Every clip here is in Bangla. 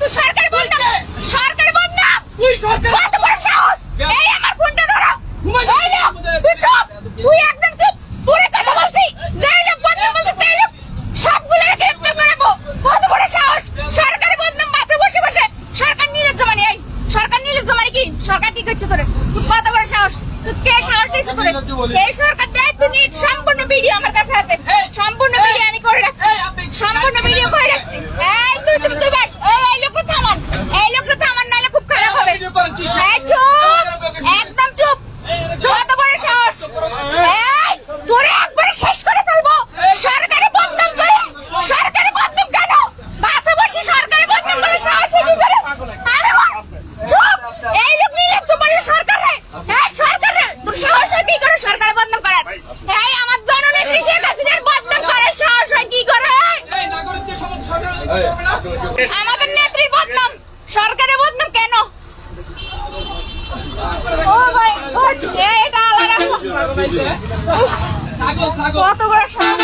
তুই সরকার বদনাম তুই সরকার কত বড় সাহস এই আমার ফোনটা ধরো এই লোক তুই চুপ তুই একদম চুপ তোরে কথা বলছি যেই লোক বদনাম বলছে সেই লোক সবগুলোরে গ্রেফতার করবো কত বড় সাহস সরকার বদনাম বাসে বসে বসে সরকার নির্লজ্জ মানে এই সরকার নির্লজ্জ মানে কি সরকার কি করছে তোরে তুই কত বড় সাহস তুই কে সাহস দিয়েছে তোরে এই সরকার দেখ তুই সম্পূর্ণ ভিডিও আমার কাছে আছে সম্পূর্ণ ভিডিও আমি করে রাখছি সম্পূর্ণ ভিডিও করে রাখছি এই তুই বাস এই লোকটা থামান নালে খুব খারাপ হবে এই চুপ একদম চুপ কত বড় সাহস এই তোরে একবারে শেষ করে ফেলবো সরকারি বদনাম করে সরকারি বদনাম কেন বাসে বসে সরকারি বদনাম করে সাহস কি করে আরে চুপ এই লোক নির্লজ্জ বলে সরকার রে এই সরকার রে তোর সাহস হয় কি করে সরকারি বদনাম করার এই আমার জননেত্রী শেখ হাসিনার বদনাম করে সাহস হয় কি করে এই নাগরিকদের সমস্ত সরকার আমাদের নেত্রীর বদনাম সরকারের বদনাম কেন ও ভাই এটা আলাদা কত বড় সাহস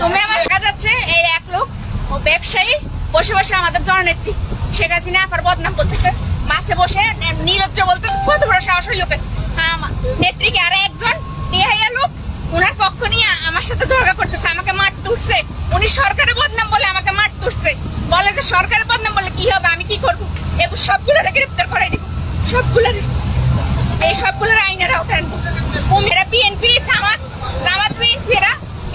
তুমি আমার দেখা যাচ্ছে এই এক লোক ও ব্যবসায়ী বসে বসে আমাদের জননেত্রী শেখ হাসিনা আবার বদনাম বলতেছে বাসে বসে নির্লজ্জ বলতেছে কত বড় সাহস ওই লোকের নেত্রীকে আর একজন ইহাইয়া লোক ওনার পক্ষ নিয়ে আমার সাথে ঝগড়া করতেছে আমাকে মারতে উঠছে উনি সরকারের বদনাম বলে আমাকে মারতে উঠছে বলে যে সরকারের বদনাম বলে কি হবে আমি কি করবো এগুলো সবগুলোরে গ্রেফতার করাই দিব সবগুলোরে এই সবগুলোর আইনের আওতায় আনবো এরা বিএনপি জামাত বিএনপি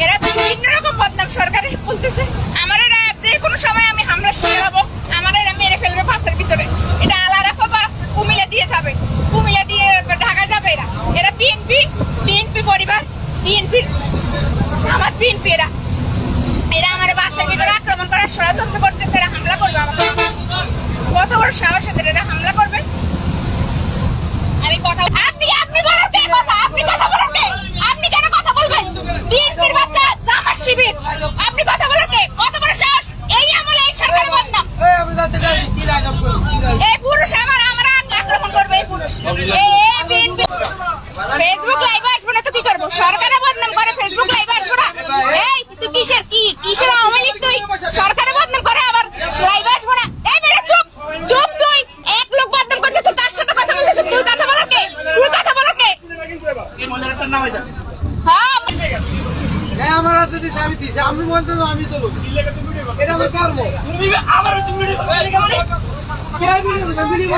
এরা বিভিন্ন রকম বদনাম সরকারের বলতেছে আমার এরা যে কোনো সময় আমি হামলা শুরু হবো আমার এরা মেরে ফেলবে বাসের ভিতরে এটা আলাদা বাস কুমিল্লা দিয়ে যাবে কুমিল্লা দিয়ে ঢাকা যাবে এরা বিএনপি পরিবার বিএনপি জামাত বিএনপি এরা আমার বাসের ভিতরে আক্রমণ করার ষড়যন্ত্র করতেছে এরা হামলা করবে আমাকে কত বড় সাহস এদের এরা হামলা করবে আমি কথা আপনি বলেছেন কথা আপনি কথা বলেন আপনি কেন কথা বলবেন বিএনপির বাচ্চা জামাত শিবির আপনি কথা বলেন কত বড় সাহস এই আমলে এই সরকারের বদনাম এই পুরুষ আমরা আক্রমণ করবে এই পুরুষ এই বিএনপি ফেসবুক লাইভ আসবো না তো কি করবো সরকারের বদনাম করে ফেসবুক লাইভ আসবো না এই তুই কিসের আওয়ামী লীগ তুই সরকারের বদনাম করে আবার লাইভ আসবো না এই বেটা চুপ তুই এক লোক বদনাম করতেছিস তার সাথে কথা বলতেছিস তুই কথা বলার কে হ্যাঁ আমার হাতে দিছে আমি দিছি আমি বলতে আমি তো এটা আমি করবো তুমি আবার তুমি ভিডিও